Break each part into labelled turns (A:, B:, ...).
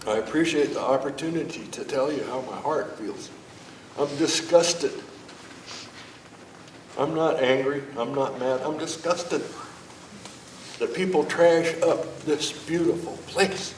A: I appreciate the opportunity to tell you how my heart feels. I'm disgusted. I'm not angry. I'm not mad. I'm disgusted that people trash up this beautiful place.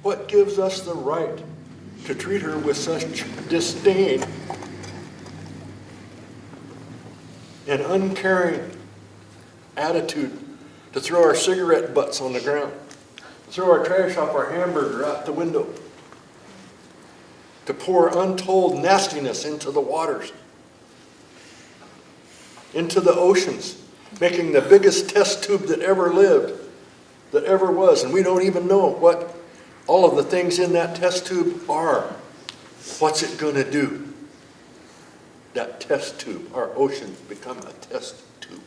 A: What gives us the right to treat her with such disdain and uncaring attitude, to throw our cigarette butts on the ground, to throw our trash off our hamburger out the window, to pour untold nastiness into the waters, into the oceans, making the biggest test tube that ever lived, that ever was, and we don't even know what all of the things in that test tube are. What's it going to do? That test tube, our oceans become a test tube.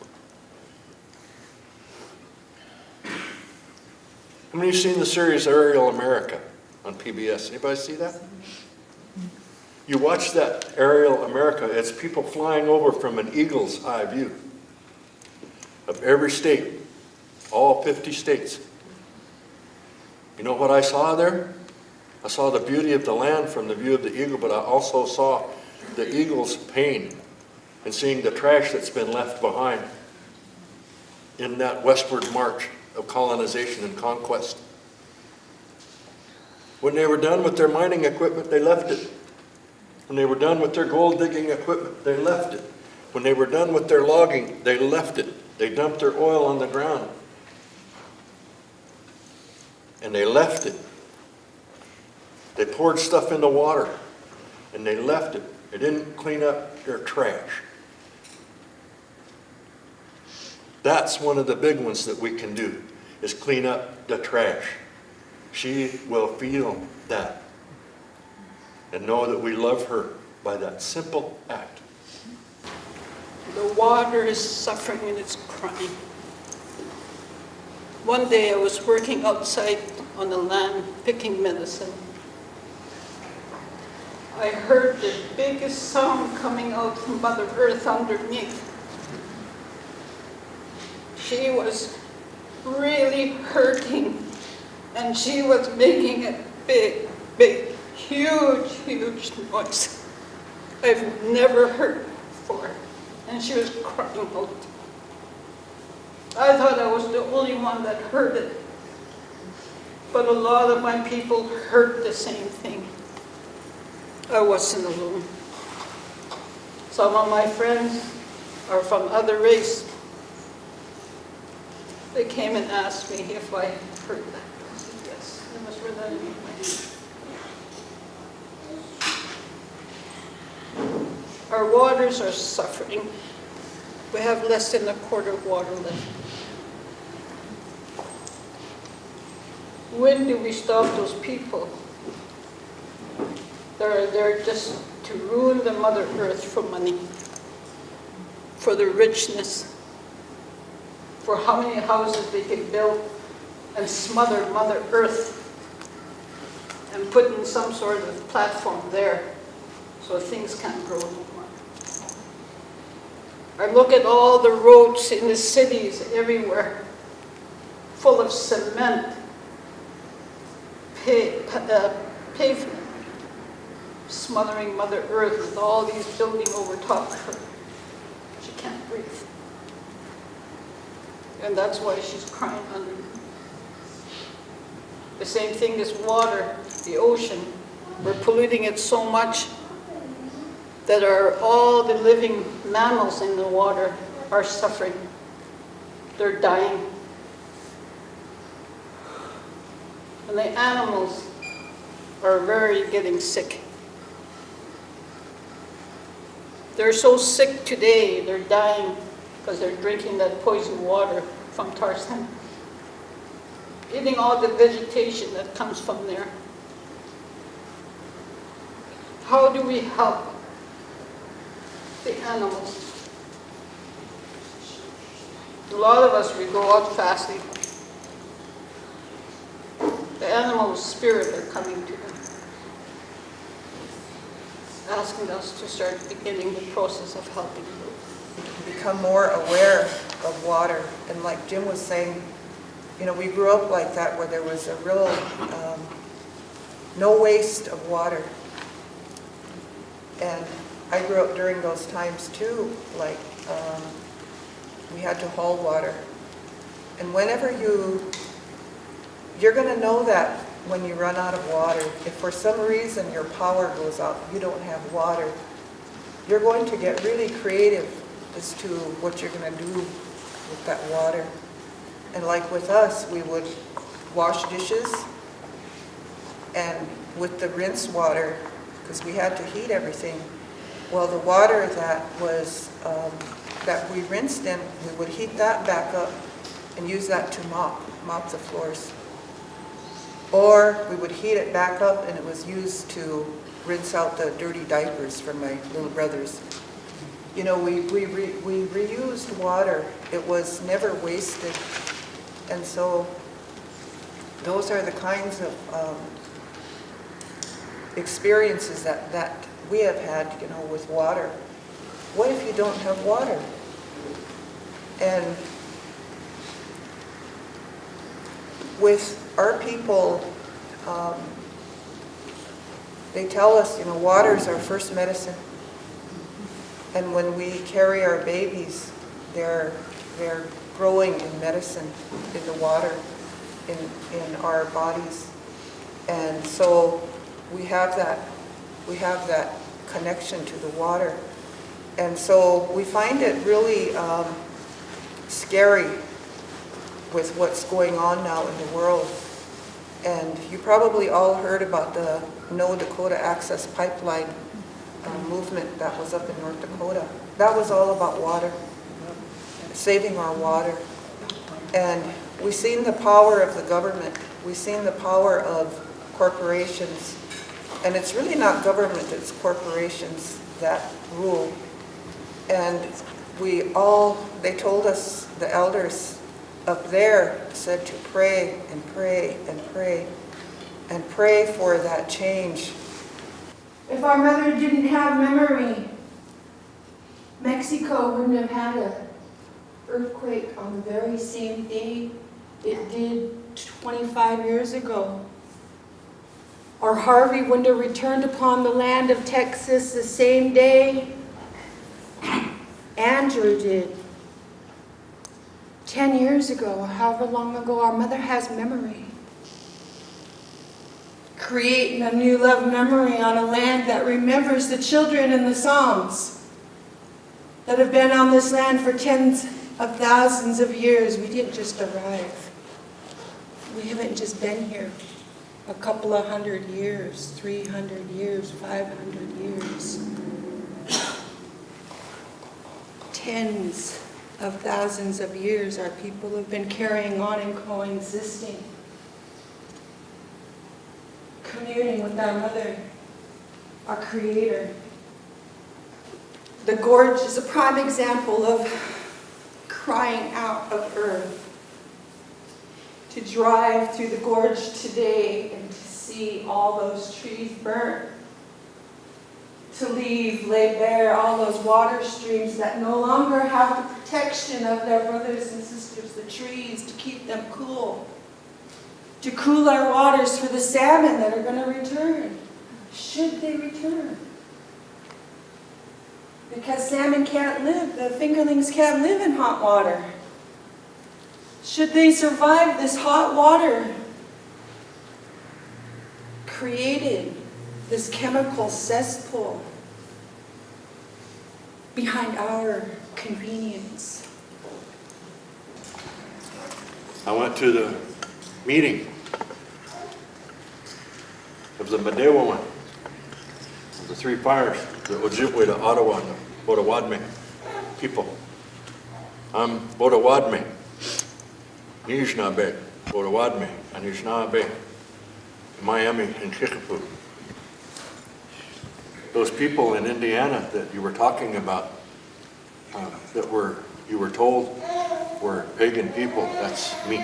A: How many of you seen the series Aerial America on PBS? Anybody see that? You watch that Aerial America, it's people flying over from an eagle's eye view of every state, all 50 states. You know what I saw there? I saw the beauty of the land from the view of the eagle, but I also saw the eagle's pain in seeing the trash that's been left behind in that westward march of colonization and conquest. When they were done with their mining equipment, they left it. When they were done with their gold digging equipment, they left it. When they were done with their logging, they left it. They dumped their oil on the ground. And they left it. They poured stuff in the water, and they left it. They didn't clean up their trash. That's one of the big ones that we can do, is clean up the trash. She will feel that and know that we love her by that simple act.
B: The water is suffering and it's crying. One day I was working outside on the land picking medicine. I heard the biggest sound coming out from Mother Earth underneath. She was really hurting, and she was making a big, big, huge, huge noise I've never heard before. And she was crying out. I thought I was the only one that heard it. But a lot of my people heard the same thing. I wasn't alone. Some of my friends are from other race. They came and asked me if I heard that. I said, yes, I must heard that in my mind. Our waters are suffering. We have less than a quart of water left. When do we stop those people? They're there just to ruin the Mother Earth for money, for the richness, for how many houses they can build and smother Mother Earth and put in some sort of platform there so things can't grow no more. I look at all the roads in the cities everywhere, full of cement, pavement, smothering Mother Earth with all these buildings over top of her. She can't breathe. And that's why she's crying under. The same thing as water, the ocean. We're polluting it so much that all the living mammals in the water are suffering. They're dying. And the animals are very getting sick. They're so sick today, they're dying because they're drinking that poison water from tar sand, eating all the vegetation that comes from there. How do we help the animals? A lot of us, we go out fasting. The animals' spirit are coming to them, asking us to start beginning the process of helping them.
C: Become more aware of water. And like Jim was saying, you know, we grew up like that where there was a real no waste of water. And I grew up during those times too, like we had to haul water. And whenever you're going to know that when you run out of water. If for some reason your power goes out, you don't have water, you're going to get really creative as to what you're going to do with that water. And like with us, we would wash dishes, and with the rinse water, because we had to heat everything, well, the water that was that we rinsed in, we would heat that back up and use that to mop the floors. Or we would heat it back up, and it was used to rinse out the dirty diapers from my little brothers. You know, we reused water. It was never wasted. And so those are the kinds of experiences that we have had, you know, with water. What if you don't have water? And with our people, they tell us, you know, water is our first medicine. And when we carry our babies, they're growing in medicine, in the water, in our bodies. And so we have that connection to the water. And so we find it really scary with what's going on now in the world. And you probably all heard about the No Dakota Access Pipeline movement that was up in North Dakota. That was all about water, saving our water. And we've seen the power of the government. We've seen the power of corporations. And it's really not government, it's corporations that rule. And they told us, the elders up there said to pray and pray and pray and pray for that change.
D: If our mother didn't have memory, Mexico wouldn't have had an earthquake on the very same day it did 25 years ago. Or Harvey wouldn't have returned upon the land of Texas the same day Andrew did. 10 years ago, however long ago, our mother has memory. Creating a new love memory on a land that remembers the children and the songs that have been on this land for tens of thousands of years. We didn't just arrive. We haven't just been here a couple of 100 years, 300 years, 500 years. Tens of thousands of years our people have been carrying on and coexisting, communing with our mother, our creator. The gorge is a prime example of crying out of earth. To drive through the gorge today and to see all those trees burnt, to lay bare all those water streams that no longer have the protection of their brothers and sisters, the trees, to keep them cool, to cool our waters for the salmon that are going to return, should they return. Because salmon can't live, the fingerlings can't live in hot water. Should they survive this hot water created this chemical cesspool behind our convenience?
A: I went to the meeting of the Madewa one, the three fires, the Ojibwe, the Ottawa, and the Potawatomi people. I'm Potawatomi, Anishinaabe, Potawatomi, Anishinaabe, Miami, and Kickapoo. Those people in Indiana that you were talking about, you were told were pagan people, that's me.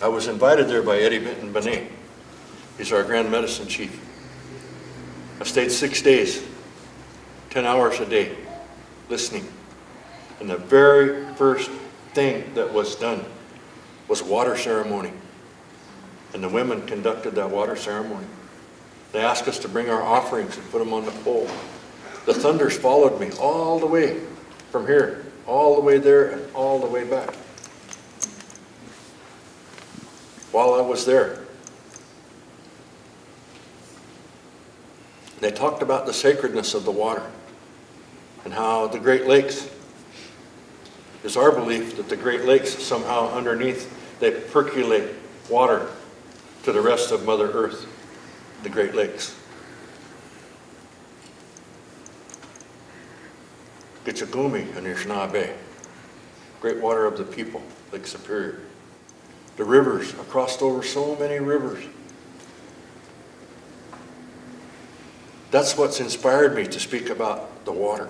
A: I was invited there by Eddie Benton Benet. He's our Grand Medicine Chief. I stayed 6 days, 10 hours a day, listening. And the very first thing that was done was water ceremony. And the women conducted that water ceremony. They asked us to bring our offerings and put them on the pole. The thunders followed me all the way from here, all the way there, and all the way back. While I was there, they talked about the sacredness of the water and how the Great Lakes is our belief that the Great Lakes somehow underneath, they percolate water to the rest of Mother Earth, the Great Lakes. Gitchagumi and Anishinaabe, great water of the people, Lake Superior. The rivers, I crossed over so many rivers. That's what's inspired me to speak about the water.